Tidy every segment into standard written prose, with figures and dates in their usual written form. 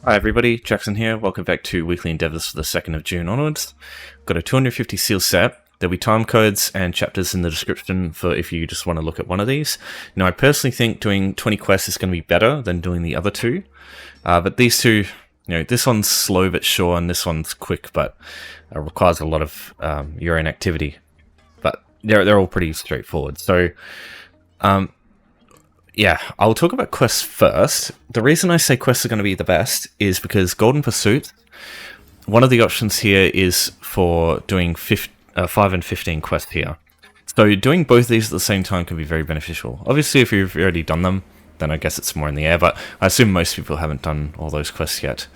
Hi everybody, Jackson here. Welcome back to Weekly Endeavours for the 2nd of June onwards. Got a 250 seal set. There'll be time codes and chapters in the description for if you just want to look at one of these. Now, I personally think doing 20 quests is going to be better than doing the other two. But these two, this one's slow but sure, and this one's quick but requires a lot of your own activity. But they're all pretty straightforward. So, yeah, I'll talk about quests first. The reason I say quests are going to be the best is because Golden Pursuit, one of the options here is for doing 5 and 15 quests here. So doing both of these at the same time can be very beneficial. Obviously, if you've already done them, then I guess it's more in the air, but I assume most people haven't done all those quests yet.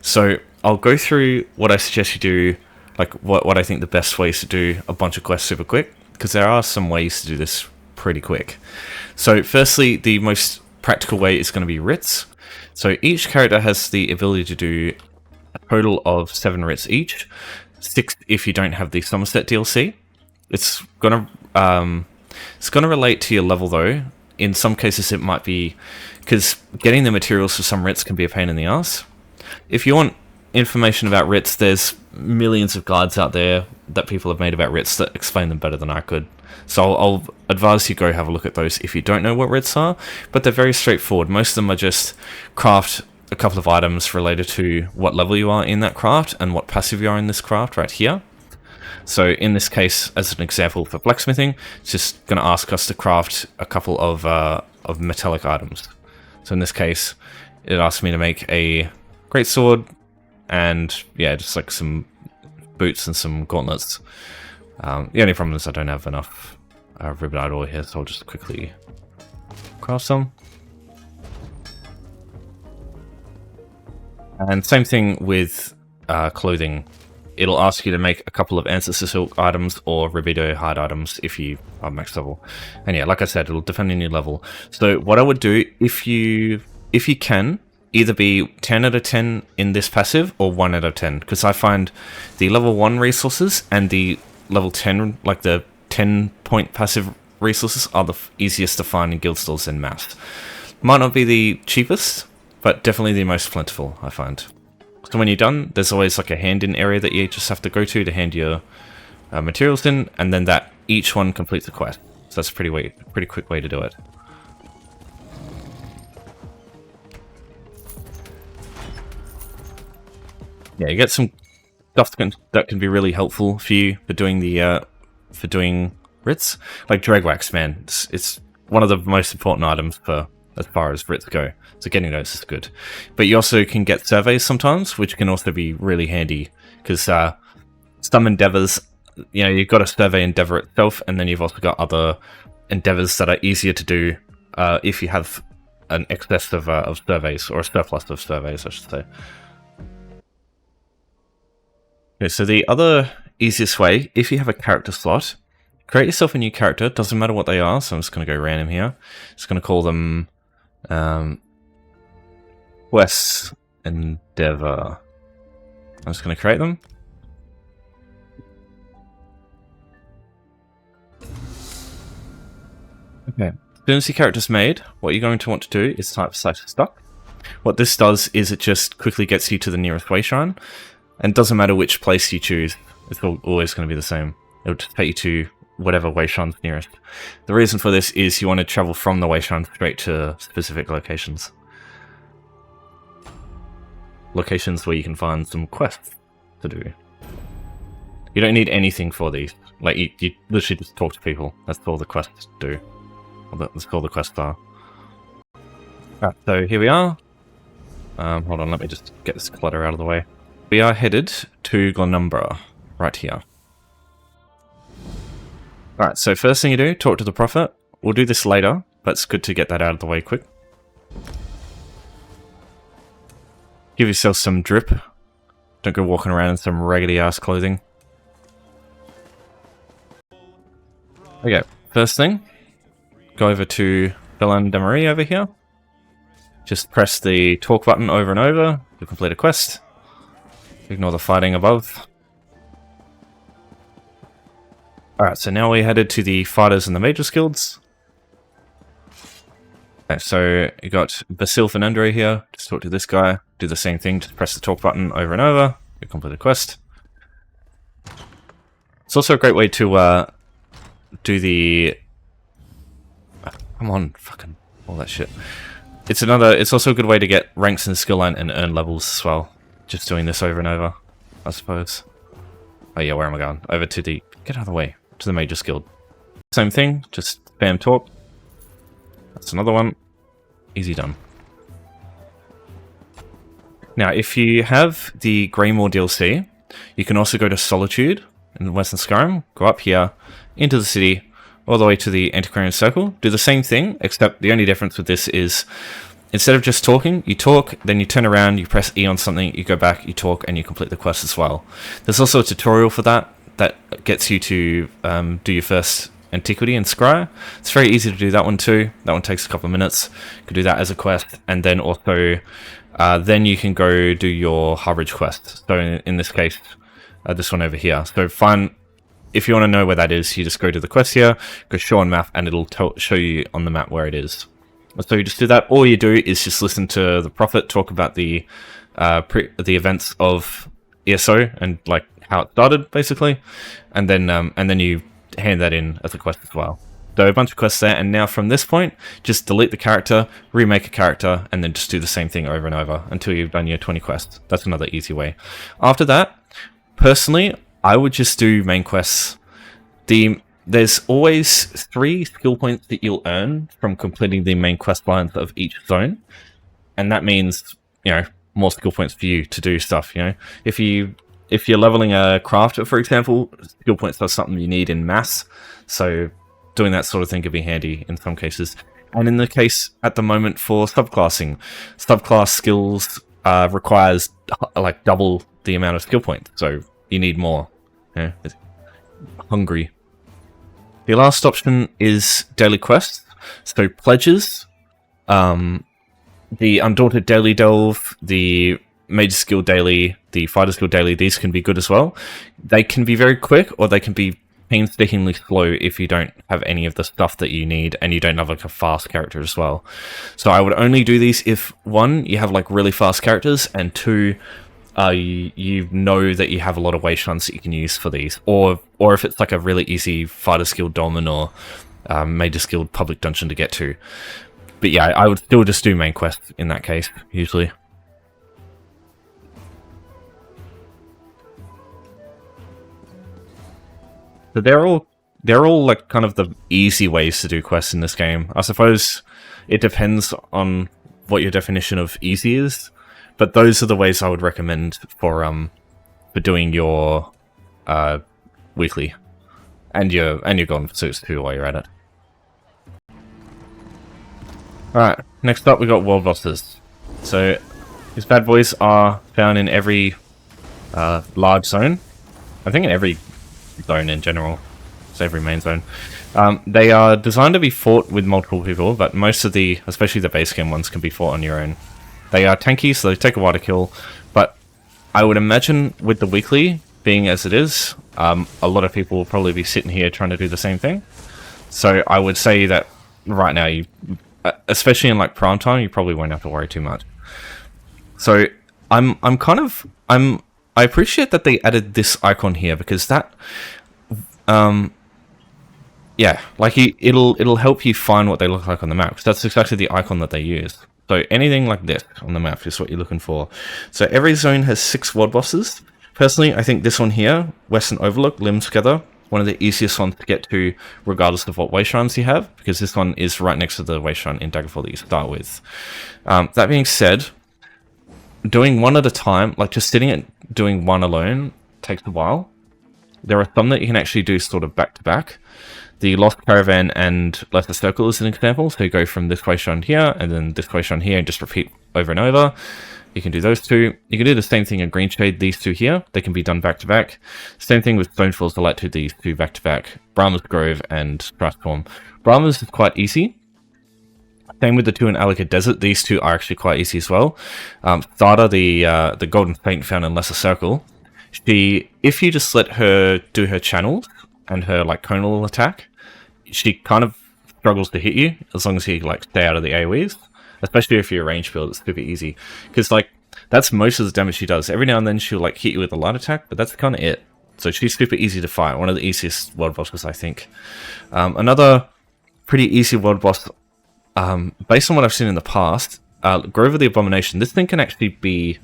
So I'll go through what I suggest you do, like what I think the best ways to do a bunch of quests super quick, because there are some ways to do this pretty quick. So firstly, the most practical way is going to be writs. So each character has the ability to do a total of 7 writs each, 6 if you don't have the Somerset DLC. It's gonna relate to your level though. In some cases it might be, because getting the materials for some writs can be a pain in the ass. If you want information about writs, there's millions of guides out there that people have made about writs that explain them better than I could. So I'll advise you go have a look at those if you don't know what writs are, but they're very straightforward. Most of them are just craft a couple of items related to what level you are in that craft and what passive you are in this craft right here. So in this case, as an example for blacksmithing, it's just going to ask us to craft a couple of metallic items. So in this case, it asked me to make a greatsword and yeah, just like some boots and some gauntlets. The only problem is I don't have enough ribbonite ore here, so I'll just quickly craft some. And same thing with clothing. It'll ask you to make a couple of ancestor silk items or Ribido hide items if you are max level. And yeah, like I said, it'll depend on your level. So what I would do, if you can, either be 10 out of 10 in this passive or 1 out of 10, because I find the level 1 resources and the level 10, like the 10-point passive resources, are the easiest to find in guild stalls in math. Might not be the cheapest, but definitely the most plentiful, I find. So when you're done, there's always like a hand-in area that you just have to go to hand your materials in, and then that each one completes the quest. So that's a pretty quick way to do it. Yeah, you get some stuff that can be really helpful for you for doing the writs, like drag wax, man. It's one of the most important items for as far as writs go. So getting those is good. But you also can get surveys sometimes, which can also be really handy because some endeavors, you've got a survey endeavor itself, and then you've also got other endeavors that are easier to do if you have an excess of surveys, or a surplus of surveys, I should say. Okay, so the other easiest way, if you have a character slot, create yourself a new character. Doesn't matter what they are, so I'm just going to go random here. Just going to call them Quest Endeavor. I'm just going to create them. Okay, as soon as your character's made, what you're going to want to do is type /stuck. What this does is it just quickly gets you to the nearest way shrine. And it doesn't matter which place you choose, it's always going to be the same. It'll just take you to whatever way shrine's nearest. The reason for this is you want to travel from the way shrine straight to specific locations. Locations where you can find some quests to do. You don't need anything for these. Like, you literally just talk to people. That's all the quests do. That's all the quests are. Alright, so here we are. Hold on, let me just get this clutter out of the way. We are headed to Glenumbra, right here. Alright, so first thing you do, talk to the Prophet. We'll do this later, but it's good to get that out of the way quick. Give yourself some drip. Don't go walking around in some raggedy-ass clothing. Okay, first thing, go over to Belan Damarie over here. Just press the talk button over and over to complete a quest. Ignore the fighting above. Alright, so now we're headed to the fighters and the mages guilds. Okay, so you got Basil Fernando here. Just talk to this guy. Do the same thing. Just press the talk button over and over. You complete the quest. It's also a great way to do the... come on, fucking all that shit. It's also a good way to get ranks in the skill line and earn levels as well. Just doing this over and over, I suppose. Oh yeah, where am I going? Over to the... get out of the way. To the Mages Guild. Same thing, just spam talk. That's another one. Easy done. Now, if you have the Greymore DLC, you can also go to Solitude in Western Skyrim, go up here, into the city, all the way to the Antiquarian Circle. Do the same thing, except the only difference with this is, instead of just talking, you talk, then you turn around, you press E on something, you go back, you talk, and you complete the quest as well. There's also a tutorial for that gets you to do your first Antiquity and Scry. It's very easy to do that one too. That one takes a couple of minutes. You can do that as a quest, and then also then you can go do your Harborage quest. So in this case, this one over here. So if you want to know where that is, you just go to the quest here, go show on map, and it'll show you on the map where it is. So you just do that. All you do is just listen to the Prophet talk about the events of ESO and like how it started, basically, and then you hand that in as a quest as well. So a bunch of quests there, and now from this point, just delete the character, remake a character, and then just do the same thing over and over until you've done your 20 quests. That's another easy way. After that, personally, I would just do main quests. There's always 3 skill points that you'll earn from completing the main quest lines of each zone, and that means, you know, more skill points for you to do stuff. You know, if you're leveling a crafter, for example, skill points are something you need in mass, so doing that sort of thing could be handy in some cases. And in the case at the moment for subclassing, subclass skills requires like double the amount of skill points, so you need more. Yeah, hungry. The last option is daily quests, so pledges, the Undaunted Daily Delve, the Major Skill Daily, the Fighter Skill Daily, these can be good as well. They can be very quick, or they can be painstakingly slow if you don't have any of the stuff that you need and you don't have like a fast character as well. So I would only do these if 1, you have like really fast characters, and 2, you know that you have a lot of wayshrines that you can use for these, or if it's like a really easy Fighter Skill Dolmen or Major Skill Public Dungeon to get to. But yeah, I would still just do main quests in that case, usually. So they're all like kind of the easy ways to do quests in this game. I suppose it depends on what your definition of easy is, but those are the ways I would recommend for doing your weekly and your golden pursuits too while you're at it. Alright, next up we got world bosses. So these bad boys are found in every large zone. I think in every zone in general. It's every main zone. They are designed to be fought with multiple people, but most of especially the base game ones, can be fought on your own. They are tanky, so they take a while to kill, but I would imagine with the weekly being as it is, a lot of people will probably be sitting here trying to do the same thing. So I would say that right now, especially in like prime time, you probably won't have to worry too much. So I appreciate that they added this icon here, because that, yeah, like it'll help you find what they look like on the map, because that's exactly the icon that they use. So anything like this on the map is what you're looking for. So every zone has 6 world bosses. Personally, I think this one here, Western Overlook, Limskether, one of the easiest ones to get to, regardless of what wayshrines you have, because this one is right next to the wayshrine in Daggerfall that you start with. That being said, doing one at a time, like just sitting and doing one alone, takes a while. There are some that you can actually do sort of back to back. The Lost Caravan and Lesser Circle is an example. So you go from this wayshrine here and then this wayshrine here and just repeat over and over. You can do those 2. You can do the same thing in Greenshade, these 2 here. They can be done back to back. Same thing with Stonefalls. I like to do these 2 back to back. Brahma's Grove and Strastorm. Brahma's is quite easy. Same with the 2 in Alika Desert. These 2 are actually quite easy as well. Thada, the Golden Saint found in Lesser Circle. If you just let her do her channels and her like conal attack, she kind of struggles to hit you as long as you like stay out of the AoEs. Especially if you're a range build, it's super easy because like that's most of the damage she does. Every now and then she'll like hit you with a light attack, but that's kind of it. So she's super easy to fight. One of the easiest world bosses, I think. Another pretty easy world boss, based on what I've seen in the past, Grover the Abomination. This thing can actually be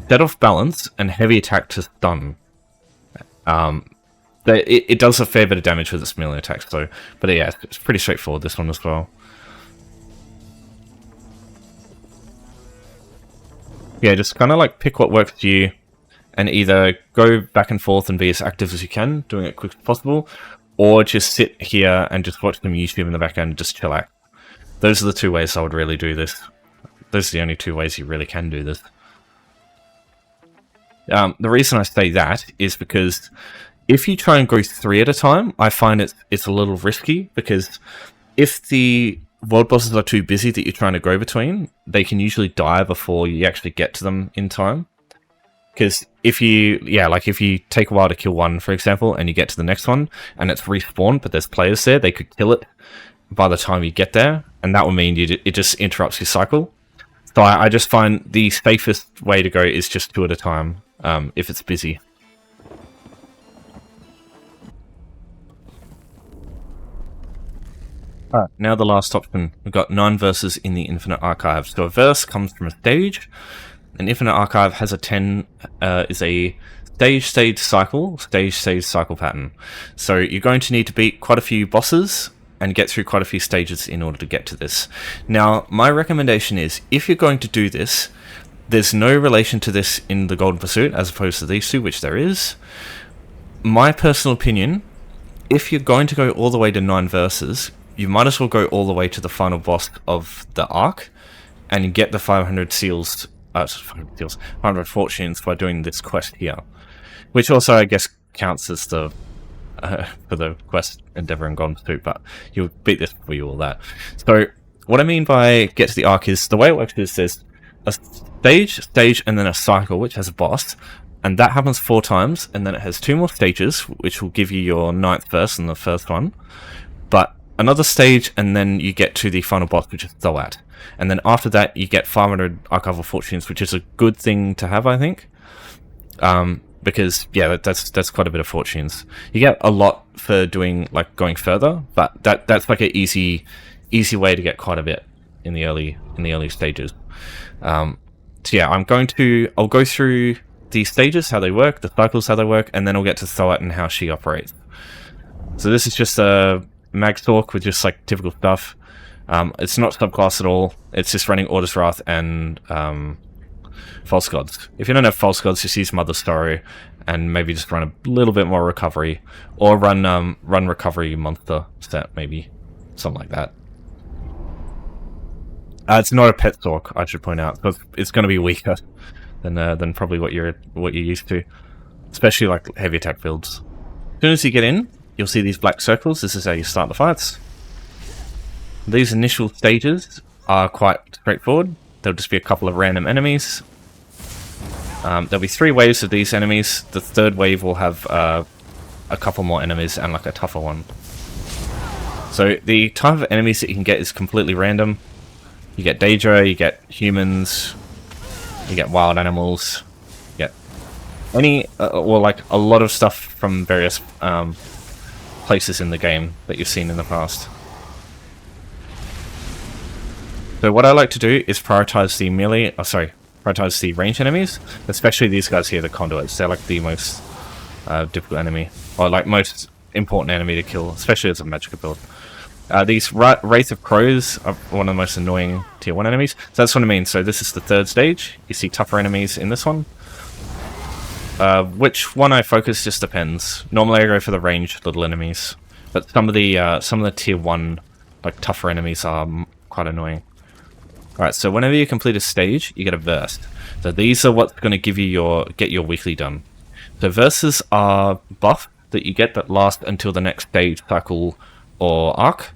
set off balance and heavy attack to stun. It does a fair bit of damage with its melee attacks, though. But yeah, it's pretty straightforward, this one as well. Yeah, just kind of like pick what works for you and either go back and forth and be as active as you can, doing it quick as possible, or just sit here and just watch some YouTube in the background and just chillax. Those are the two ways I would really do this. Those are the only two ways you really can do this. The reason I say that is because if you try and go 3 at a time, I find it's a little risky, because if the world bosses are too busy that you're trying to go between, they can usually die before you actually get to them in time. Because if you take a while to kill one, for example, and you get to the next one, and it's respawned, but there's players there, they could kill it by the time you get there, and that will mean it just interrupts your cycle. So I just find the safest way to go is just 2 at a time, if it's busy. Alright, now the last option. We've got 9 verses in the Infinite Archive. So a verse comes from a stage. An Infinite Archive has a 10, is a stage cycle pattern. So you're going to need to beat quite a few bosses and get through quite a few stages in order to get to this. Now, my recommendation is, if you're going to do this, there's no relation to this in the Golden Pursuit as opposed to these two, which there is. My personal opinion, if you're going to go all the way to 9 verses, you might as well go all the way to the final boss of the arc and get the 500 seals, 500 fortunes by doing this quest here. Which also, I guess, counts as the for the quest endeavor and Golden Pursuit, but you'll beat this before you all that. So, what I mean by get to the arc is, the way it works is there's a stage, and then a cycle, which has a boss, and that happens 4 times, and then it has 2 more stages, which will give you your 9th verse in the first one, but another stage, and then you get to the final boss, which is Tho'at. And then after that, you get 500 archival fortunes, which is a good thing to have, I think. Because, yeah, that's quite a bit of fortunes. You get a lot for doing, like, going further, but that's like an easy way to get quite a bit in the early stages. So yeah, I'll go through the stages, how they work, the cycles, how they work, and then I'll get to Tho'at and how she operates. So this is just a mag talk with just like typical stuff. It's not subclass at all. It's just running Orders Wrath and False Gods. If you don't have False Gods, just use Mother Story and maybe just run a little bit more recovery, or run recovery monster set, maybe something like that. It's not a pet talk, I should point out, because it's going to be weaker than probably what you're used to, especially like heavy attack builds. As soon as you get in, you'll see these black circles. This is how you start the fights. These initial stages are quite straightforward. There'll just be a couple of random enemies. There'll be 3 waves of these enemies. The 3rd wave will have a couple more enemies and like a tougher one. So the type of enemies that you can get is completely random. You get Daedra, you get humans, you get wild animals, you get any, or like a lot of stuff from various places in the game that you've seen in the past. So what I like to do is prioritize the ranged enemies, especially these guys here, the conduits. They're like the most difficult enemy, or like most important enemy to kill, especially as a magic build. These Wraith of Crows are one of the most annoying tier 1 enemies. So that's what I mean. So this is the 3rd stage. You see tougher enemies in this one. Which one I focus just depends. Normally I go for the ranged little enemies, but some of the tier 1 like tougher enemies are quite annoying. Alright, so whenever you complete a stage, you get a verse. So these are what's going to give you get your weekly done. So verses are buff that you get that last until the next stage, cycle, or arc.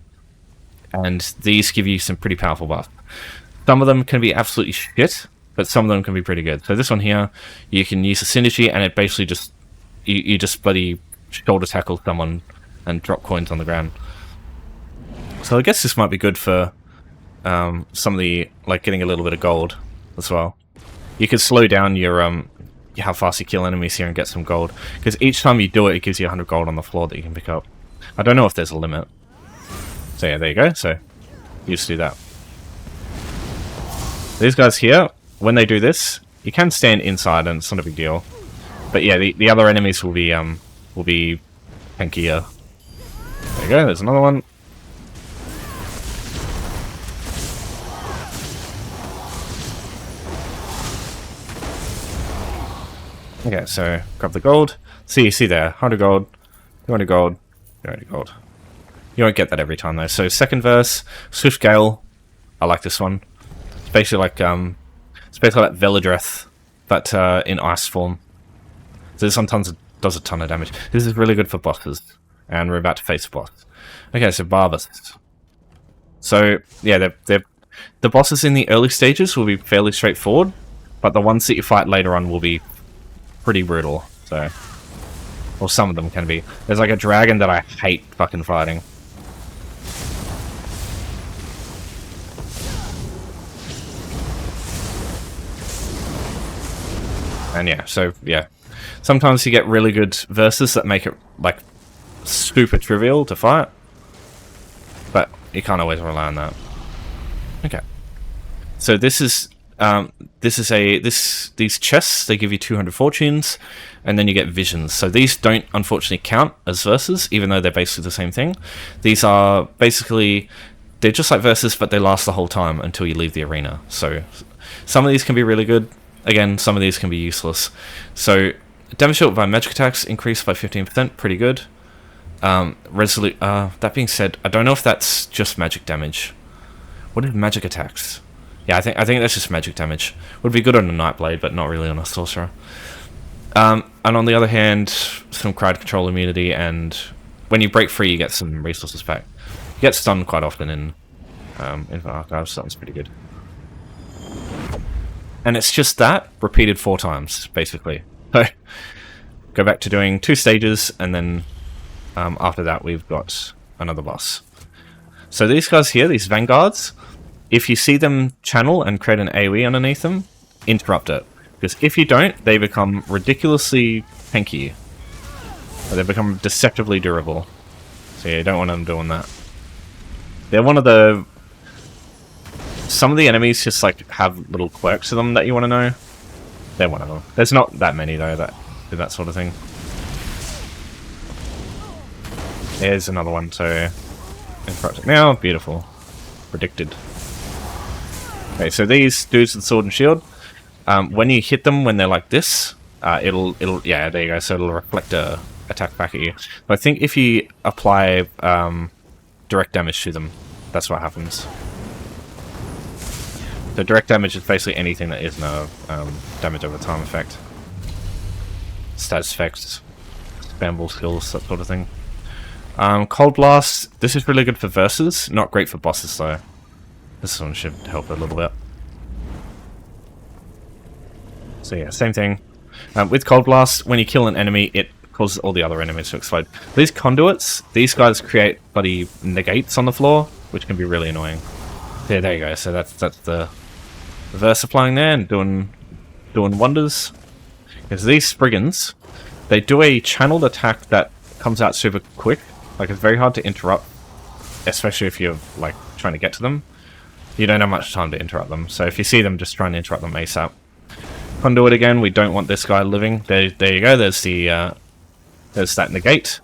And these give you some pretty powerful buffs. Some of them can be absolutely shit, but some of them can be pretty good. So this one here, you can use a synergy, and it basically just you just bloody shoulder tackle someone and drop coins on the ground. So I guess this might be good for some of the, like, getting a little bit of gold as well. You could slow down your how fast you kill enemies here and get some gold, because each time you do it, it gives you 100 gold on the floor that you can pick up. I don't know if there's a limit. So yeah, there you go. So you just do that. These guys here, when they do this, you can stand inside and it's not a big deal. But yeah, the other enemies will be tankier. There you go. There's another one. Okay, so grab the gold. See there, 100 gold, 200 gold, 200 gold. You won't get that every time though. So second verse, Swift Gale. I like this one. It's basically like that Velodreth, but in ice form. So this sometimes does a ton of damage. This is really good for bosses, and we're about to face a boss. Okay, so Barbas. So yeah, the bosses in the early stages will be fairly straightforward, but the ones that you fight later on will be pretty brutal. So, or some of them can be. There's like a dragon that I hate fucking fighting. And yeah, so yeah, sometimes you get really good verses that make it like super trivial to fight, but you can't always rely on that. Okay, so these chests, they give you 200 fortunes, and then you get visions. So these don't unfortunately count as verses, even though they're basically the same thing. These are basically, they're just like verses, but they last the whole time until you leave the arena. So some of these can be really good. Again, some of these can be useless. So damage dealt by magic attacks increased by 15%, pretty good. That being said, I don't know if that's just magic damage. What is magic attacks? Yeah, I think that's just magic damage. Would be good on a Nightblade, but not really on a sorcerer. And on the other hand, some crowd control immunity, and when you break free, you get some resources back. You get stunned quite often in Infinite Archives, so that's pretty good. And it's just that repeated 4 times, basically. So go back to doing 2 stages, and then after that, we've got another boss. So these guys here, these vanguards. If you see them channel and create an AoE underneath them, interrupt it. Because if you don't, they become ridiculously tanky. Or they become deceptively durable. So yeah, you don't want them doing that. They're one of the... Some of the enemies just like have little quirks to them that you want to know. They're one of them. There's not that many though that do that sort of thing. There's another one, so... Interrupt it now. Beautiful. Predicted. Okay, so these dudes with sword and shield, when you hit them when they're like this, yeah, there you go, so it'll reflect a attack back at you. But I think if you apply direct damage to them, that's what happens. So direct damage is basically anything that isn't a damage over time effect. Status effects, spamble skills, that sort of thing. Cold Blast, this is really good for verses, not great for bosses though. This one should help a little bit. So yeah, same thing. With Cold Blast, when you kill an enemy, it causes all the other enemies to explode. These conduits, these guys create bloody negates on the floor, which can be really annoying. Yeah, there you go. So that's the reverse applying there and doing wonders. Because these Spriggans, they do a channeled attack that comes out super quick. Like, it's very hard to interrupt, especially if you're like trying to get to them. You don't have much time to interrupt them, so if you see them, just try and interrupt them ASAP. Conduit again, we don't want this guy living. There you go, there's that negate.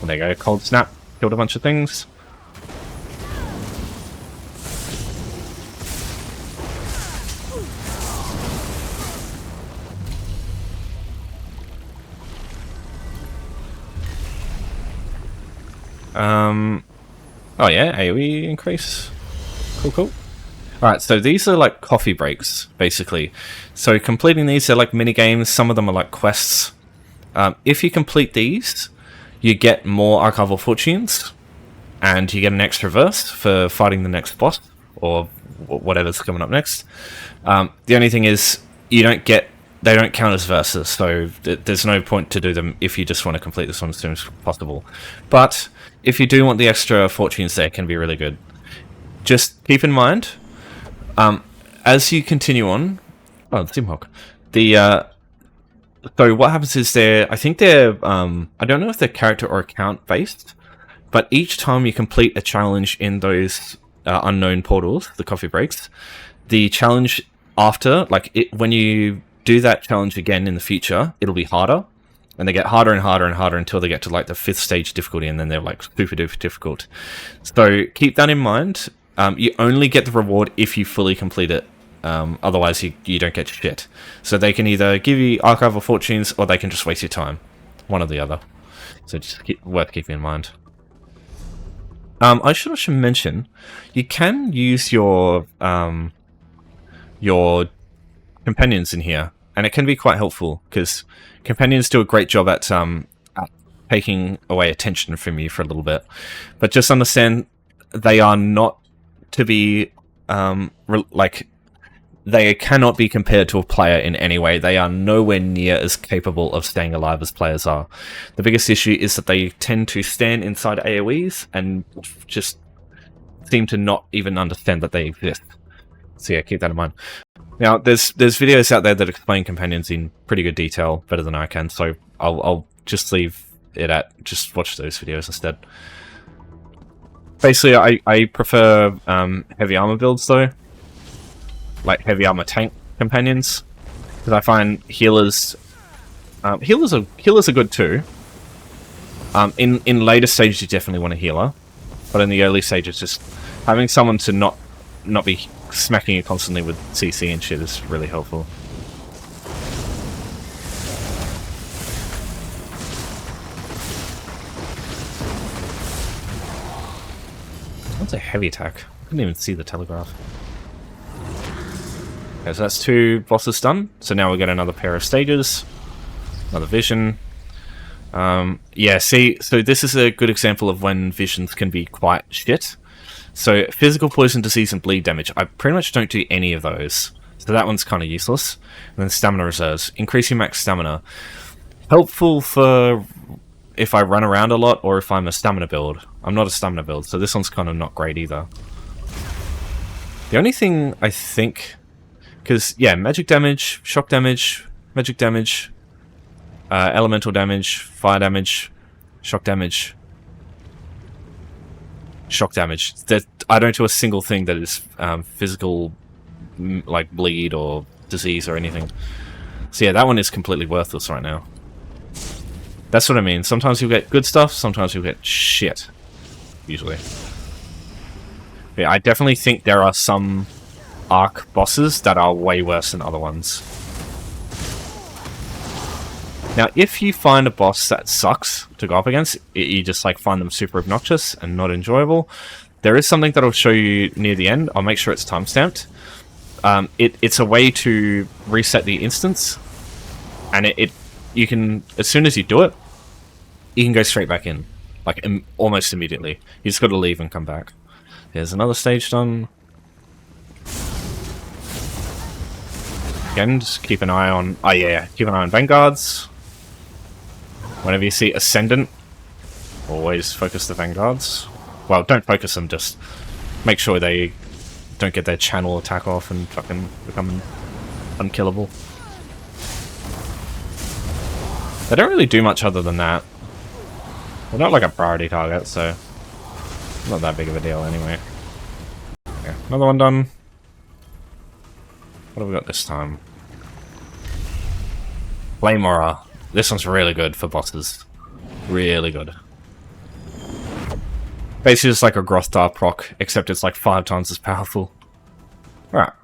And there you go, Cold Snap, killed a bunch of things. Oh yeah, AoE increase. Cool. Alright, so these are like coffee breaks, basically. So completing these are like mini-games, some of them are like quests. If you complete these, you get more archival fortunes, and you get an extra verse for fighting the next boss, or whatever's coming up next. The only thing is, they don't count as verses, so there's no point to do them if you just want to complete this one as soon as possible. But if you do want the extra fortunes there, it can be really good. Just keep in mind, as you continue on... Oh, the Xeemhok. So what happens is I think they're... I don't know if they're character or account based, but each time you complete a challenge in those unknown portals, the coffee breaks, the challenge after, when you do that challenge again in the future, it'll be harder. And they get harder and harder and harder until they get to like the 5th stage difficulty, and then they're like super duper difficult. So keep that in mind. You only get the reward if you fully complete it. Otherwise, you don't get shit. So they can either give you archival fortunes, or they can just waste your time. One or the other. So just worth keeping in mind. I should mention, you can use your companions in here, and it can be quite helpful because companions do a great job at taking away attention from you for a little bit. But just understand, they are not to be they cannot be compared to a player in any way. They are nowhere near as capable of staying alive as players are. The biggest issue is that they tend to stand inside AoEs and just seem to not even understand that they exist. So yeah, keep that in mind. Now, there's videos out there that explain companions in pretty good detail, better than I can, so I'll just leave it at just watch those videos instead. Basically, I prefer heavy armor builds though, like heavy armor tank companions, because I find healers are good too. In later stages, you definitely want a healer, but in the early stages, just having someone to not be smacking you constantly with CC and shit is really helpful. That's a heavy attack. I couldn't even see the telegraph. Okay, so that's 2 bosses done. So now we get another pair of stages, another vision. Yeah, see, so this is a good example of when visions can be quite shit. So physical, poison, disease, and bleed damage, I pretty much don't do any of those. So that one's kind of useless. And then stamina reserves. Increase your max stamina. Helpful for if I run around a lot or if I'm a stamina build. I'm not a stamina build, so this one's kind of not great either. The only thing I think... Because, yeah, magic damage, shock damage, magic damage, elemental damage, fire damage, shock damage... Shock damage. That I don't do a single thing that is physical, like bleed or disease or anything. So yeah, that one is completely worthless right now. That's what I mean. Sometimes you'll get good stuff, sometimes you'll get shit. Usually. Yeah, I definitely think there are some arc bosses that are way worse than other ones. Now, if you find a boss that sucks to go up against, you just like find them super obnoxious and not enjoyable, there is something that I'll show you near the end. I'll make sure it's timestamped. It's a way to reset the instance, and you can, as soon as you do it, you can go straight back in, like almost immediately. You just got to leave and come back. There's another stage done. Again, just keep an eye on. Oh yeah, keep an eye on vanguards. Whenever you see Ascendant, always focus the vanguards. Well, don't focus them, just make sure they don't get their channel attack off and fucking become unkillable. They don't really do much other than that. They're not like a priority target, so not that big of a deal anyway. Okay, another one done. What have we got this time? Flame Aura. This one's really good for bosses. Really good. Basically just like a Grothtar proc, except it's like 5 times as powerful. Alright.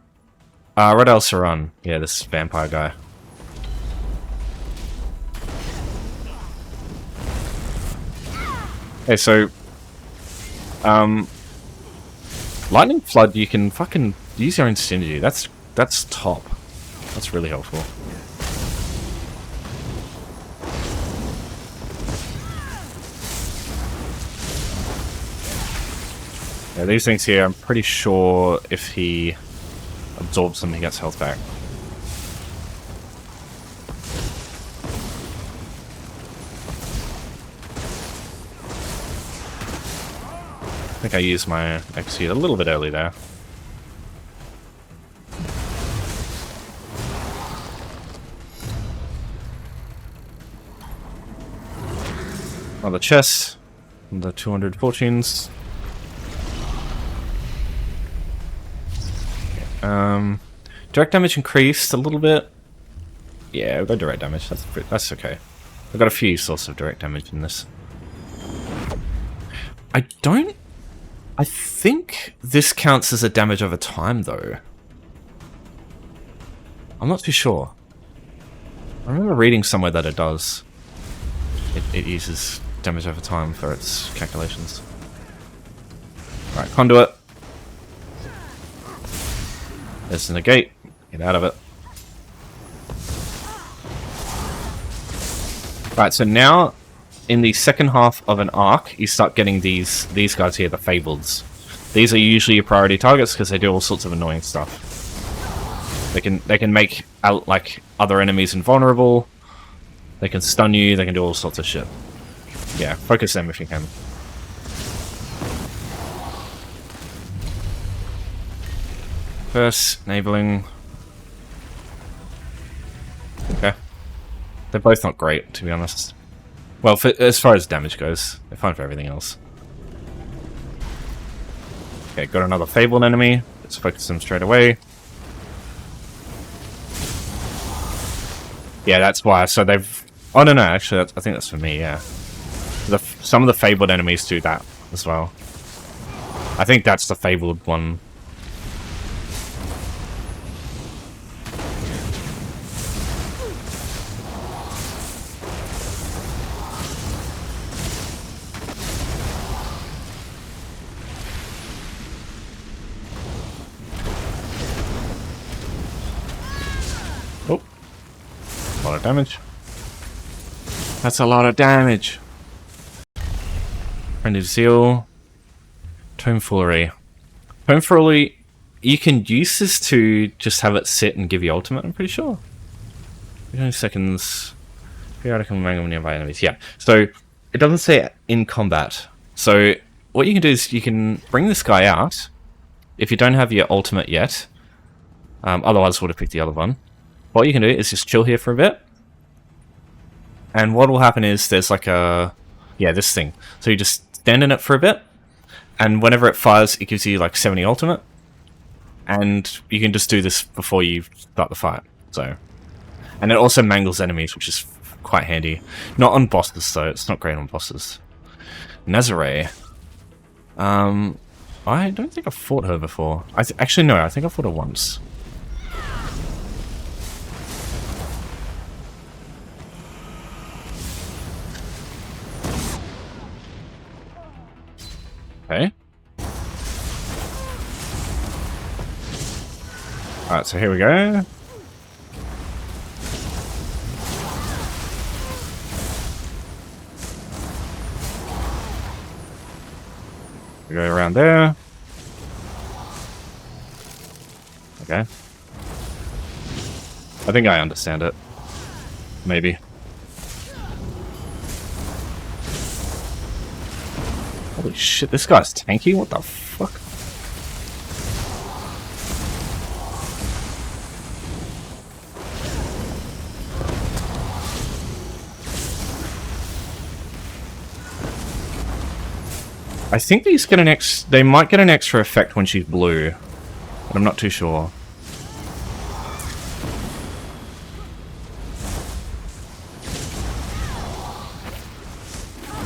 Rada al-Seran. Yeah, this vampire guy. Okay, so... Lightning Flood, you can fucking use your own synergy. That's top. That's really helpful. Yeah, these things here, I'm pretty sure if he absorbs them, he gets health back. think I used my execute a little bit early there. Another chest. The 200 fortunes. Direct damage increased a little bit. Yeah, we've got direct damage. That's okay. I've got a few sources of direct damage in this. I think this counts as a damage over time, though. I'm not too sure. I remember reading somewhere that it does. It uses damage over time for its calculations. Right, conduit. There's the gate. Get out of it. Right, so now in the second half of an arc, you start getting these guys here, the Fableds. These are usually your priority targets because they do all sorts of annoying stuff. They can make like other enemies invulnerable. They can stun you. They can do all sorts of shit. Yeah, focus them if you can. First, enabling. Okay. They're both not great, to be honest. Well, as far as damage goes, they're fine for everything else. Okay, got another Fabled enemy. Let's focus them straight away. Yeah, that's why. So they've... Oh, no, actually, I think that's for me, yeah. Some of the Fabled enemies do that as well. I think that's the Fabled one. Oh. A lot of damage. That's a lot of damage. Friend of Zeal. Tomfoolery. Tomfoolery, you can use this to just have it sit and give you ultimate, I'm pretty sure. 20 seconds. Periodical mangle nearby enemies. Yeah. So it doesn't say in combat. So what you can do is you can bring this guy out if you don't have your ultimate yet. Otherwise I would have picked the other one. What you can do is just chill here for a bit. And what will happen is there's like a... Yeah, this thing. So you just stand in it for a bit. And whenever it fires, it gives you like 70 ultimate. And you can just do this before you start the fight. So, and it also mangles enemies, which is quite handy. Not on bosses though, it's not great on bosses. Nazaray. I don't think I've fought her before. Actually no, I think I fought her once. Okay. Alright, so here we go. We go around there. Okay. I think I understand it. Maybe. Holy shit, this guy's tanky? What the fuck? I think these get an they might get an extra effect when she's blue, but I'm not too sure.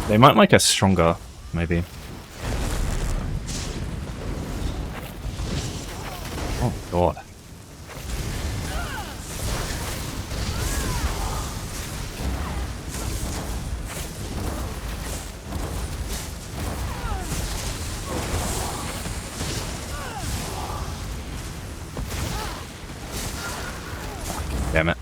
They might make us stronger, maybe. Oh god. Damn it.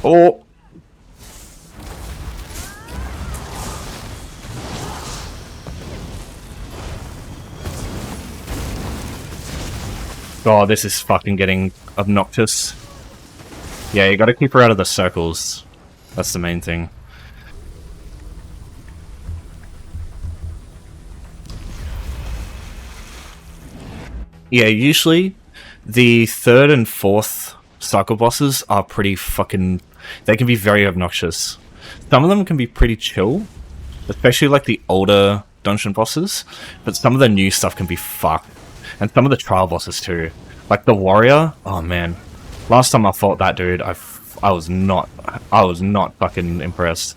Oh! Oh, this is fucking getting obnoxious. Yeah, you gotta keep her out of the circles. That's the main thing. Yeah, usually the 3rd and 4th cycle bosses are pretty fucking... They can be very obnoxious. Some of them can be pretty chill, especially like the older dungeon bosses, but some of the new stuff can be fucked. And some of the trial bosses too. Like the warrior, oh man. Last time I fought that dude, I was not fucking impressed.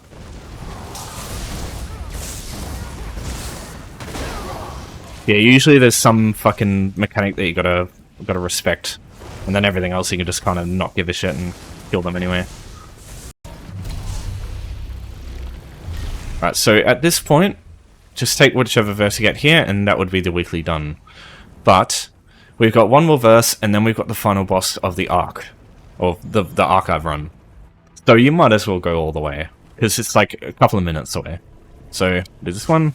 Yeah, usually there's some fucking mechanic that you gotta respect, and then everything else you can just kind of not give a shit and kill them anyway. Alright, so at this point, just take whichever verse you get here, and that would be the weekly done. But we've got one more verse, and then we've got the final boss of the arc, or the archive run. So you might as well go all the way, because it's like a couple of minutes away. So do this one.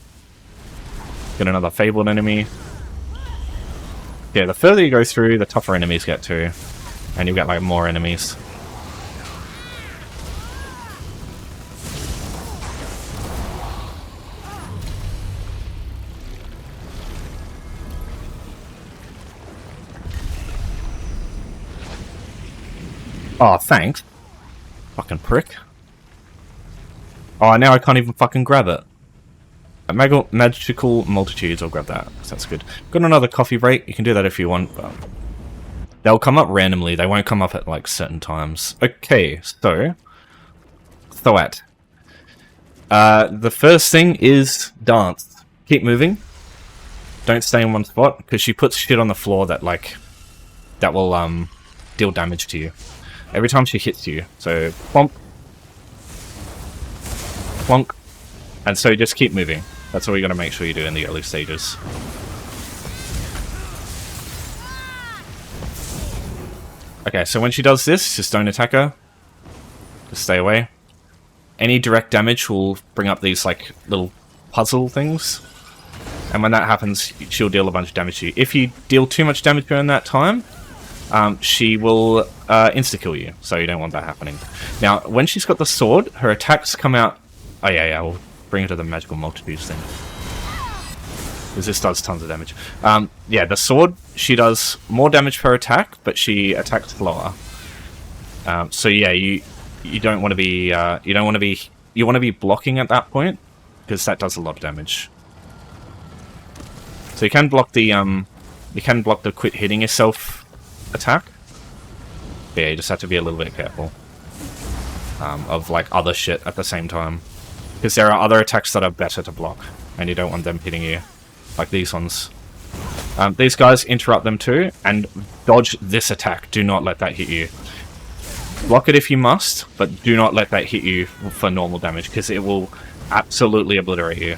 Get another fabled enemy. Yeah, the further you go through, the tougher enemies get too. And you'll get like more enemies. Oh, thanks. Fucking prick. Oh, now I can't even fucking grab it. Magical multitudes, I'll grab that. That's good. Got another coffee break. You can do that if you want, but they'll come up randomly. They won't come up at like certain times. Okay, so Tho'at. The first thing is dance. Keep moving. Don't stay in one spot because she puts shit on the floor that will deal damage to you every time she hits you. So plonk, plonk, and so just keep moving. That's all you gotta make sure you do in the early stages. Okay, so when she does this, just don't attack her. Just stay away. Any direct damage will bring up these like little puzzle things. And when that happens, she'll deal a bunch of damage to you. If you deal too much damage during that time, she will insta-kill you. So you don't want that happening. Now, when she's got the sword, her attacks come out... Oh yeah, we'll bring her to the magical multitudes thing. Because this does tons of damage. Yeah, the sword, she does more damage per attack, but she attacks slower. So yeah, you don't want to be you want to be blocking at that point, because that does a lot of damage. So you can block the quit hitting yourself attack. But yeah, you just have to be a little bit careful of like other shit at the same time. Because there are other attacks that are better to block, and you don't want them hitting you. Like these ones. These guys interrupt them too, and dodge this attack. Do not let that hit you. Block it if you must, but do not let that hit you for normal damage, because it will absolutely obliterate you.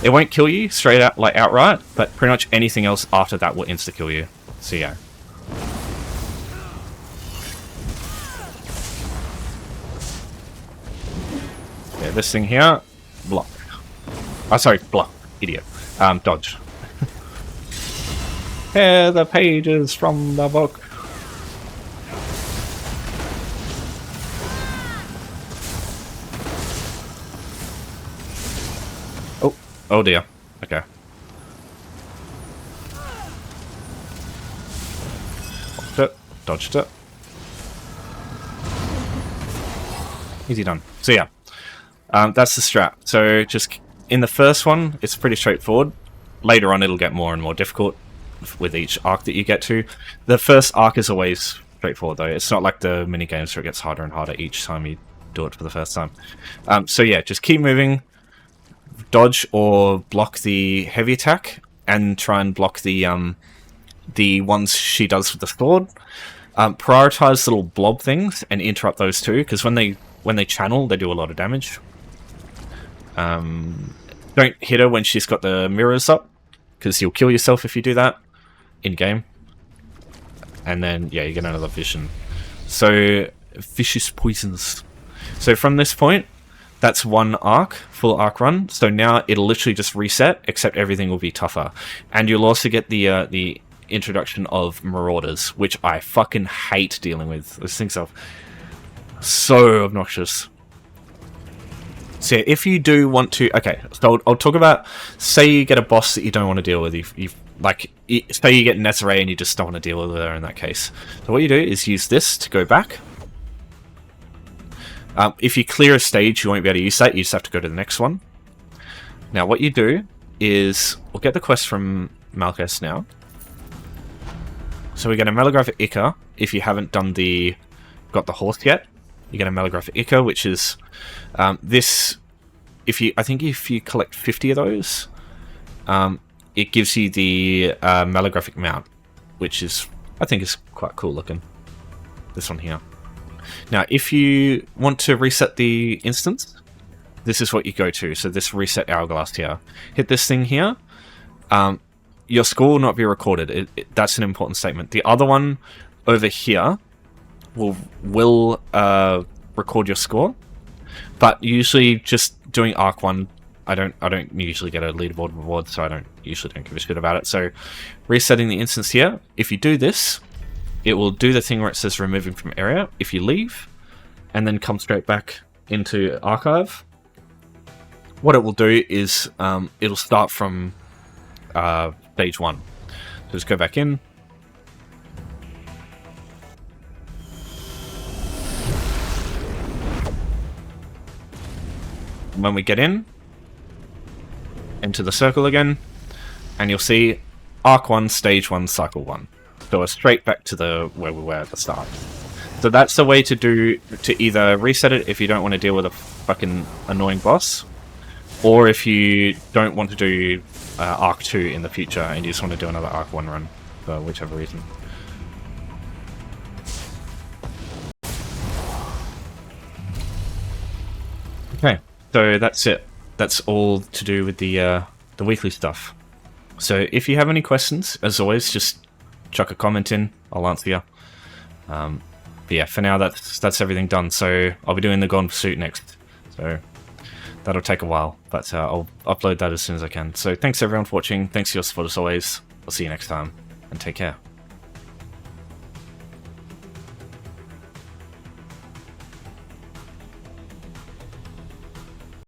It won't kill you straight out, like outright, but pretty much anything else after that will insta-kill you. So yeah. Yeah, this thing here, block. Oh, sorry, block. Idiot. Dodge. Here are the pages from the book. Oh dear. Okay. Dodged it. Dodged it. Easy done. So yeah. That's the strat. So just in the first one, it's pretty straightforward. Later on, it'll get more and more difficult with each arc that you get to. The first arc is always straightforward though. It's not like the mini games where it gets harder and harder each time you do it for the first time. So yeah, just keep moving. Dodge or block the heavy attack, and try and block the ones she does with the sword. Prioritize little blob things and interrupt those too, because when they channel, they do a lot of damage. Don't hit her when she's got the mirrors up, because you'll kill yourself if you do that in game. And then yeah, you get another vision. So vicious poisons. So from this point, that's one arc, full arc run. So now it'll literally just reset, except everything will be tougher. And you'll also get the introduction of marauders, which I fucking hate dealing with. Those things are so obnoxious. So yeah, if you do want to, okay, so I'll talk about, say you get a boss that you don't want to deal with. Say you get Nazaray and you just don't want to deal with her in that case. So what you do is use this to go back. If you clear a stage, you won't be able to use that. You just have to go to the next one. Now, what you do is, we'll get the quest from Malchus now. So we get a Melograph Ica. If you haven't got the horse yet, you get a Melograph Ica, which is this. I think if you collect 50 of those, it gives you the Melographic mount, which I think is quite cool looking. This one here. Now, if you want to reset the instance, this is what you go to. So this reset hourglass here. Hit this thing here. Your score will not be recorded. That's an important statement. The other one over here will record your score, but usually just doing Arc 1, I don't usually get a leaderboard reward, so I usually don't give a shit about it. So resetting the instance here, if you do this, it will do the thing where it says removing from area. If you leave and then come straight back into archive, what it will do is it'll start from stage 1. So just go back in. When we get into the circle again, and you'll see Arc 1, Stage 1, Cycle 1. So we're straight back to where we were at the start. So that's the way to either reset it if you don't want to deal with a fucking annoying boss, or if you don't want to do Arc 2 in the future and you just want to do another Arc 1 run for whichever reason. Okay, so that's it. That's all to do with the weekly stuff. So if you have any questions, as always, just chuck a comment in. I'll answer you. But yeah, for now that's everything done. So I'll be doing the Golden Pursuit next. So that'll take a while, but I'll upload that as soon as I can. So thanks everyone for watching. Thanks for your support as always. I'll see you next time, and take care.